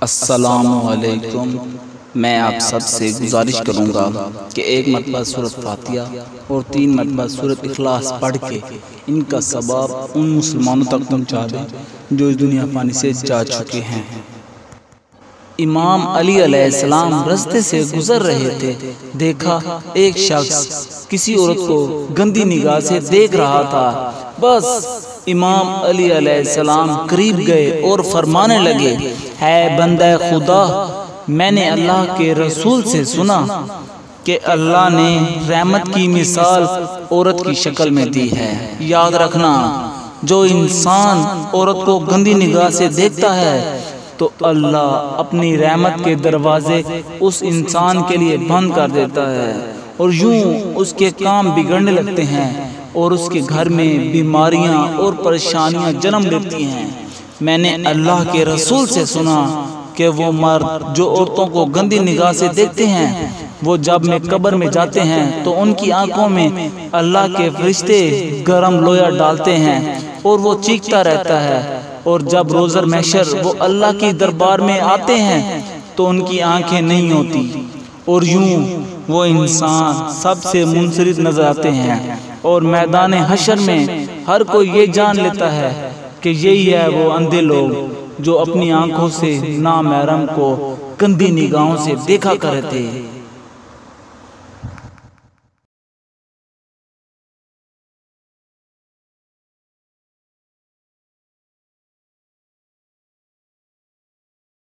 السلام علیکم۔ میں آپ سب سے گزارش کروں گا کہ ایک مرتبہ سورۃ فاتحہ اور 3 مرتبہ سورۃ اخلاص پڑھ کے ان کا ثواب ان مسلمانوں تک پہنچا دیں جو اس دنیا فانی سے جا چکے ہیں۔ امام علی علیہ السلام راستے سے گزر رہے تھے، دیکھا ایک شخص کسی عورت کو گندی نگاہ سے دیکھ رہا تھا۔ بس امام علی علیہ السلام قریب گئے اور فرمانے لگے، اے بندہ خدا، میں نے اللہ کے رسول سے سنا کہ اللہ نے رحمت کی مثال عورت کی شکل میں دی ہے۔ یاد رکھنا، جو انسان عورت کو گندی نگاہ سے دیکھتا ہے تو اللہ اپنی رحمت کے دروازے اس انسان کے لیے بند کر دیتا ہے، اور یوں اس کے کام بگڑنے لگتے ہیں اور اس کے گھر میں بیماریاں اور پریشانیاں جنم لیتی ہیں۔ میں نے اللہ کے رسول سے سنا کہ وہ مرد جو عورتوں کو گندی نگاہ سے دیکھتے ہیں، وہ جب میں قبر میں جاتے ہیں تو ان کی آنکھوں میں اللہ کے فرشتے گرم لویا ڈالتے ہیں اور وہ چیختا رہتا ہے، اور جب روز محشر وہ اللہ کی دربار میں آتے ہیں تو ان کی آنکھیں نہیں ہوتی، اور یوں وہ انسان سب سے منفرد نظر آتے ہیں، اور میدان حشر میں ہر کوئی یہ جان لیتا ہے کہ یہی ہے وہ اندھے لوگ جو اپنی آنکھوں سے نامحرم کو گندی نگاہوں سے دیکھا کرتے۔